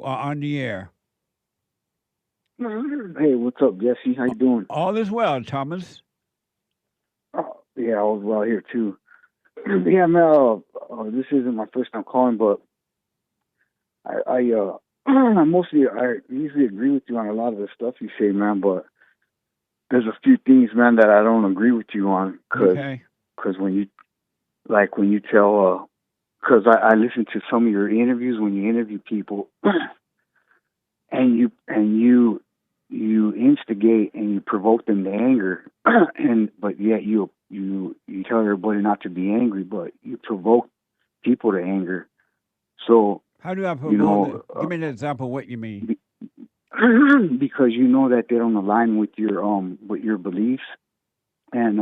On the air. Hey, what's up, Jesse? How you doing? All is well, Thomas. Yeah, I was well here too. Yeah, man. This isn't my first time calling, but I usually agree with you on a lot of the stuff you say, man. But there's a few things, man, that I don't agree with you on, Okay. cause when you when you tell, cause I listen to some of your interviews when you interview people, and you instigate and you provoke them to anger, and but yet you tell everybody not to be angry, but you provoke people to anger. So How do I you promote it? know, Give me an example of what you mean. be, because you know that they don't align with your beliefs, and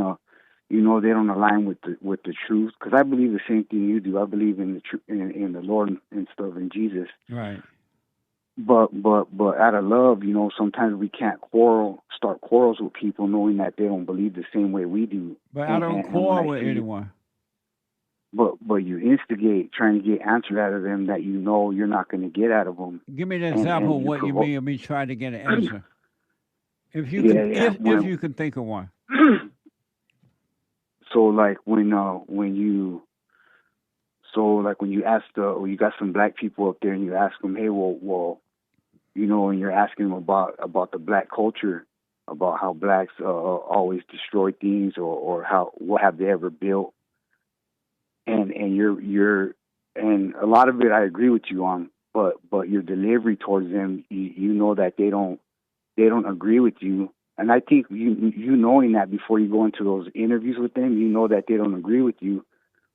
you know they don't align with the truth. Because I believe the same thing you do. I believe in the in the Lord and stuff, in Jesus. Right. But out of love, you know, sometimes we can't start quarrels with people, knowing that they don't believe the same way we do. But I don't And when quarrel I with say you, anyone. but you instigate trying to get answers out of them that you know you're not going to get out of them, Give me an and example of you what you provoke. mean of me trying to get an answer. If you Yeah, can, yeah. if you can think of one. So like when you when you ask or you got some black people up there and you ask them, hey, you know, and you're asking them about the black culture, about how blacks always destroy things, or how what have they ever built, and you're and a lot of it I agree with you on, but your delivery towards them, you know that they don't agree with you, and I think you knowing that before you go into those interviews with them, you know that they don't agree with you,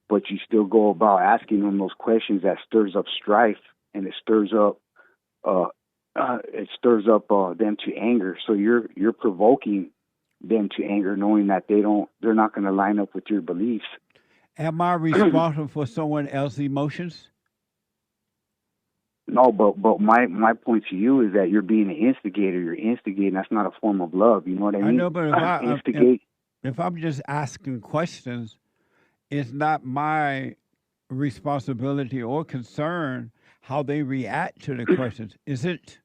but you still go about asking them those questions that stirs up strife, and uh, it stirs up them to anger. So you're provoking them to anger, knowing that they're not going to line up with your beliefs. Am I responsible for someone else's emotions? No, but my point to you is that you're being an instigator. You're instigating. That's not a form of love. You know what I I mean? know, but if Instigate. if I'm just asking questions, it's not my responsibility or concern how they react to the questions, is it?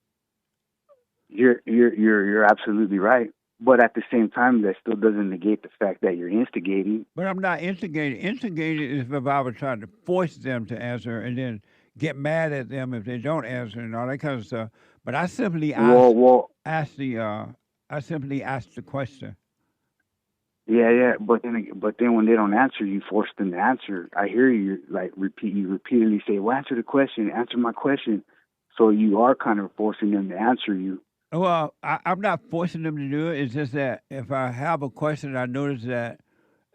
You're absolutely right. But at the same time, that still doesn't negate the fact that you're instigating. But I'm not instigating. Instigating is if I was trying to force them to answer and then get mad at them if they don't answer and all that kind of stuff. But ask the I simply ask the question. yeah, yeah. But then when they don't answer, you force them to answer. I hear you like you repeatedly say, "Well, answer the question, answer my question." So you are kind of forcing them to answer you. Well, I'm not forcing them to do it. It's just that if I have a question, I notice that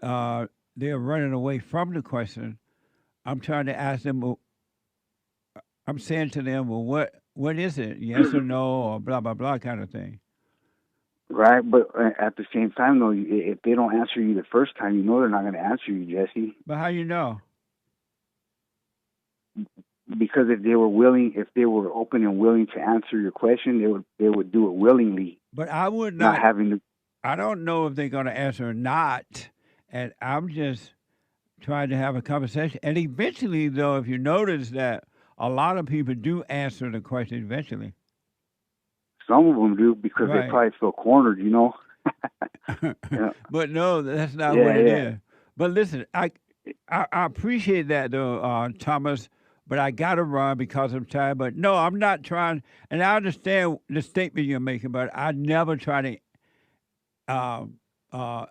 uh, they're running away from the question. I'm trying to ask them. I'm saying to them, "Well, what is it? Yes or no, or blah blah blah kind of thing." Right, but at the same time, though, if they don't answer you the first time, you know they're not going to answer you, Jesse. But how you know? Because if they were open and willing to answer your question, they would do it willingly, But I would not not. having to. I don't know if they're going to answer or not, and I'm just trying to have a conversation. And eventually, though, if you notice that a lot of people do answer the question eventually, Some of them do because they right? probably feel cornered, you know. Yeah, But no, that's not what yeah, it yeah. is. But listen, I appreciate that though, Thomas. But I gotta run because I'm tired. But no, I'm not trying. And I understand the statement you're making, but I never try to uh, uh,